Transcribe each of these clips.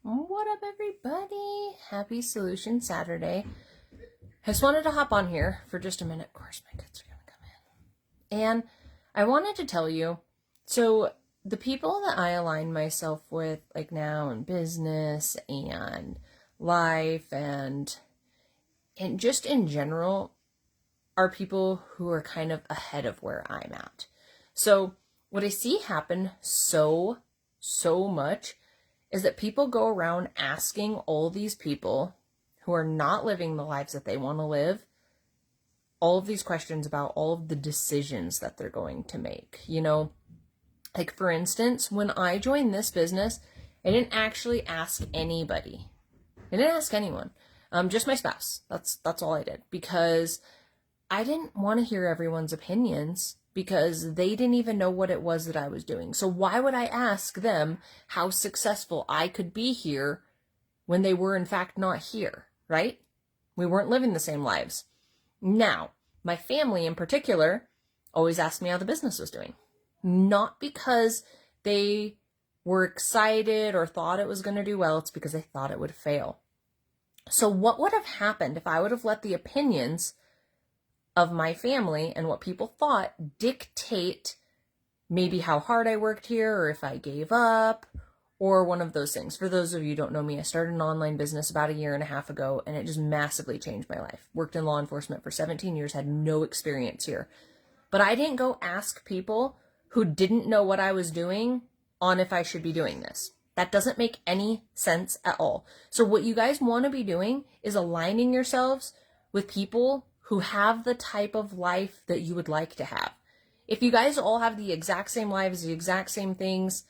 What up, everybody? Happy Solution Saturday. I just wanted to hop on here for just a minute. Of course, my kids are going to come in. And I wanted to tell you, so the people that I align myself with, like now in business and life and just in general, are people who are kind of ahead of where I'm at. So what I see happen so much is that people go around asking all these people who are not living the lives that they want to live all of these questions about all of the decisions that they're going to make. Like for instance, when I joined this business, I didn't actually ask anybody. I didn't ask anyone. Just my spouse. That's all I did, because I didn't want to hear everyone's opinions, because they didn't even know what it was that I was doing. So why would I ask them how successful I could be here when they were in fact not here, right? We weren't living the same lives. Now, my family in particular always asked me how the business was doing. Not because they were excited or thought it was going to do well, it's because they thought it would fail. So what would have happened if I would have let the opinions of my family and what people thought dictate maybe how hard I worked here, or if I gave up, or one of those things? For those of you who don't know me, I started an online business about 1.5 years ago, and it just massively changed my life. Worked in law enforcement for 17 years, had no experience here. But I didn't go ask people who didn't know what I was doing on if I should be doing this. That doesn't make any sense at all. So what you guys want to be doing is aligning yourselves with people who have the type of life that you would like to have. If you guys all have the exact same lives, the exact same things,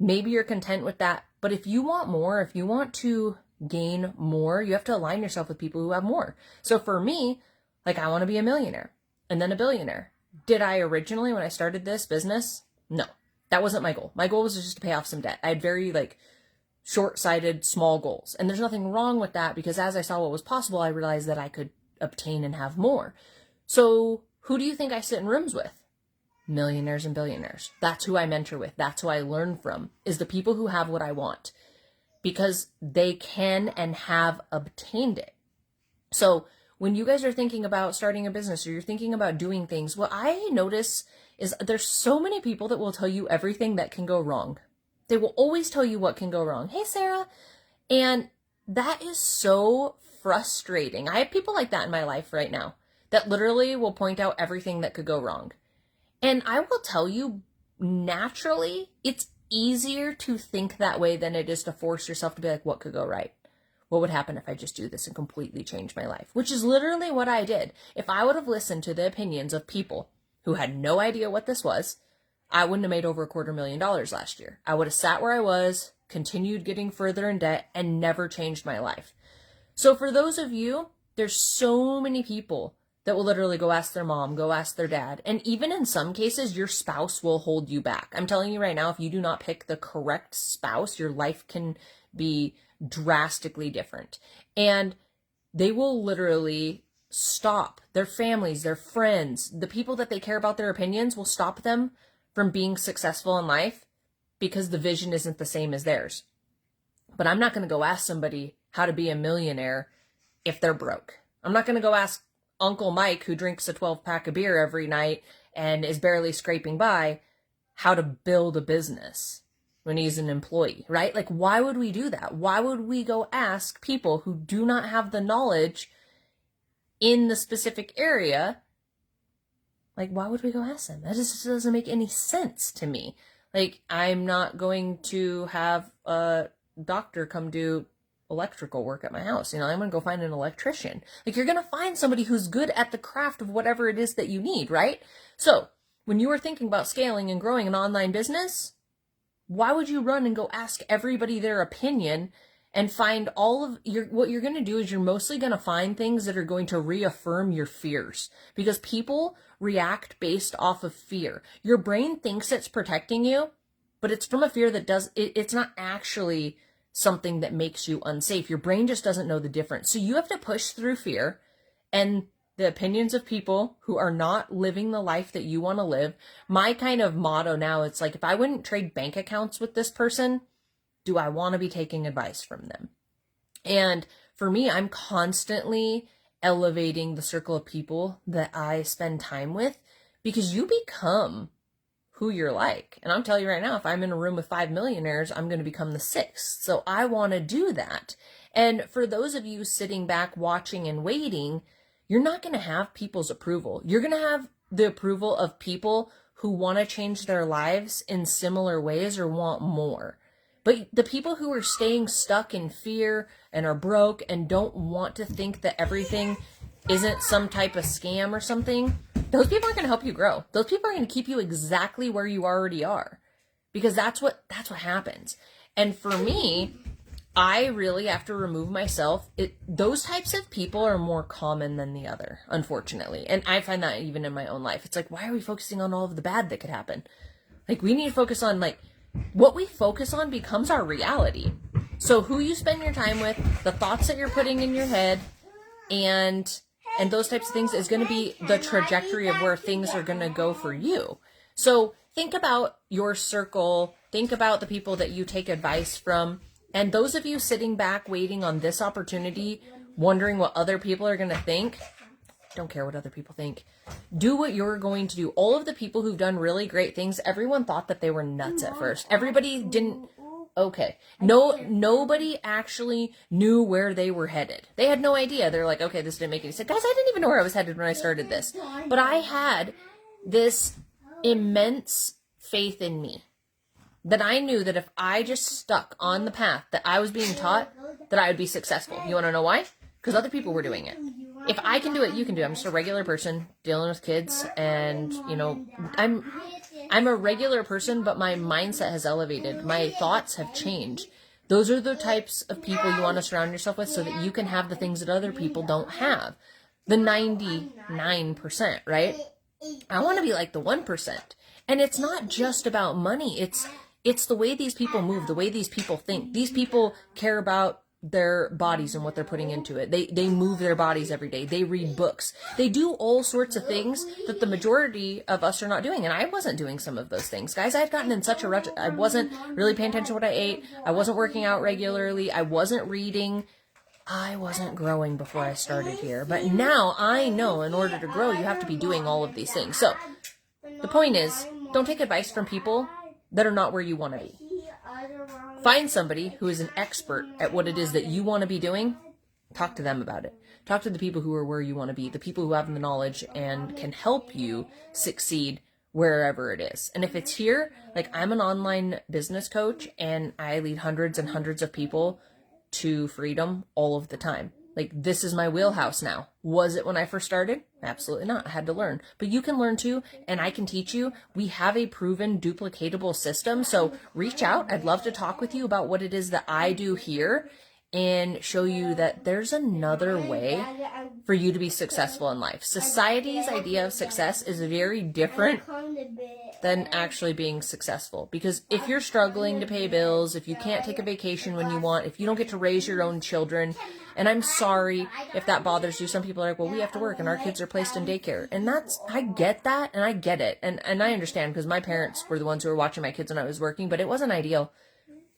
maybe you're content with that. But if you want more, if you want to gain more, you have to align yourself with people who have more. So for me, like, I want to be a millionaire and then a billionaire. Did I originally, when I started this business? No, that wasn't my goal. My goal was just to pay off some debt. I had very short-sighted, small goals. And there's nothing wrong with that, because as I saw what was possible, I realized that I could obtain and have more. So who do you think I sit in rooms with? Millionaires and billionaires. That's who I mentor with. That's who I learn from, is the people who have what I want, because they can and have obtained it. So when you guys are thinking about starting a business, or you're thinking about doing things, what I notice is there's so many people that will tell you everything that can go wrong. They will always tell you what can go wrong. Hey, Sarah. And that is so frustrating. I have people like that in my life right now that literally will point out everything that could go wrong. And I will tell you, naturally, it's easier to think that way than it is to force yourself to be like, what could go right? What would happen if I just do this and completely change my life? Which is literally what I did. If I would have listened to the opinions of people who had no idea what this was, I wouldn't have made over $250,000 last year. I would have sat where I was, continued getting further in debt, and never changed my life. So for those of you, there's so many people that will literally go ask their mom, go ask their dad. And even in some cases, your spouse will hold you back. I'm telling you right now, if you do not pick the correct spouse, your life can be drastically different. And they will literally stop their families, their friends, the people that they care about, their opinions will stop them from being successful in life, because the vision isn't the same as theirs. But I'm not going to go ask somebody how to be a millionaire if they're broke. I'm not going to go ask Uncle Mike, who drinks a 12-pack of beer every night and is barely scraping by, how to build a business when he's an employee, right? Like, why would we do that? Why would we go ask people who do not have the knowledge in the specific area? Like, why would we go ask them? That just doesn't make any sense to me. Like, I'm not going to have a doctor come do electrical work at my house. I'm going to go find an electrician. Like, you're going to find somebody who's good at the craft of whatever it is that you need, right? So when you are thinking about scaling and growing an online business, why would you run and go ask everybody their opinion and find what you're going to do is you're mostly going to find things that are going to reaffirm your fears, because people react based off of fear. Your brain thinks it's protecting you, but it's from a fear that it's not actually something that makes you unsafe. Your brain just doesn't know the difference. So you have to push through fear and the opinions of people who are not living the life that you want to live. My kind of motto now, it's like, if I wouldn't trade bank accounts with this person, do I want to be taking advice from them? And for me, I'm constantly elevating the circle of people that I spend time with, because you become who you're like. And I'm telling you right now, if I'm in a room with 5 millionaires, I'm going to become the 6th. So I want to do that. And for those of you sitting back watching and waiting, you're not going to have people's approval. You're going to have the approval of people who want to change their lives in similar ways or want more. But the people who are staying stuck in fear and are broke and don't want to think that everything isn't some type of scam or something, those people aren't going to help you grow. Those people are going to keep you exactly where you already are, because that's what happens. And for me, I really have to remove myself. Those types of people are more common than the other, unfortunately. And I find that even in my own life. It's like, why are we focusing on all of the bad that could happen? Like, we need to focus on, like, what we focus on becomes our reality. So who you spend your time with, the thoughts that you're putting in your head, and those types of things is going to be the trajectory of where things are going to go for you. So think about your circle. Think about the people that you take advice from. And those of you sitting back waiting on this opportunity, wondering what other people are going to think, don't care what other people think. Do what you're going to do. All of the people who've done really great things, everyone thought that they were nuts at first. Everybody didn't. Okay. Nobody actually knew where they were headed. They had no idea. They're like, okay, this didn't make any sense. Guys, I didn't even know where I was headed when I started this. But I had this immense faith in me, that I knew that if I just stuck on the path that I was being taught, that I would be successful. You want to know why? Because other people were doing it. If I can do it, you can do it. I'm just a regular person dealing with kids, and, you know, I'm a regular person, but my mindset has elevated. My thoughts have changed. Those are the types of people you want to surround yourself with, so that you can have the things that other people don't have. The 99%, right? I want to be like the 1%. And it's not just about money. It's the way these people move, the way these people think. These people care about their bodies and what they're putting into it. They move their bodies every day. They read books. They do all sorts of things that the majority of us are not doing. And I wasn't doing some of those things. Guys, I had gotten in such a rut. I wasn't really paying attention to what I ate. I wasn't working out regularly. I wasn't reading. I wasn't growing before I started here. But now I know in order to grow, you have to be doing all of these things. So the point is, don't take advice from people that are not where you want to be. Find somebody who is an expert at what it is that you want to be doing. Talk to them about it. Talk to the people who are where you want to be, the people who have the knowledge and can help you succeed wherever it is. And if it's here, like, I'm an online business coach and I lead hundreds and hundreds of people to freedom all of the time. Like, this is my wheelhouse now. Was it when I first started? Absolutely not. I had to learn. But you can learn too, and I can teach you. We have a proven duplicatable system. So reach out. I'd love to talk with you about what it is that I do here and show you that there's another way for you to be successful in life. Society's idea of success is very different than actually being successful. Because if you're struggling to pay bills, if you can't take a vacation when you want, if you don't get to raise your own children, and I'm sorry if that bothers you. Some people are like, well, we have to work and our kids are placed in daycare. And I get that, and I get it. And I understand, because my parents were the ones who were watching my kids when I was working, but it wasn't ideal.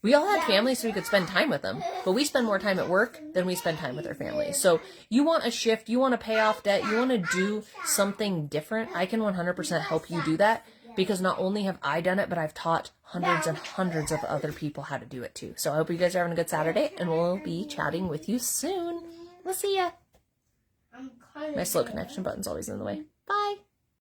We all had families so we could spend time with them, but we spend more time at work than we spend time with our families. So you want a shift, you want to pay off debt, you want to do something different. I can 100% help you do that, because not only have I done it, but I've taught hundreds and hundreds of other people how to do it too. So I hope you guys are having a good Saturday, and we'll be chatting with you soon. We'll see ya. My slow connection button's always in the way.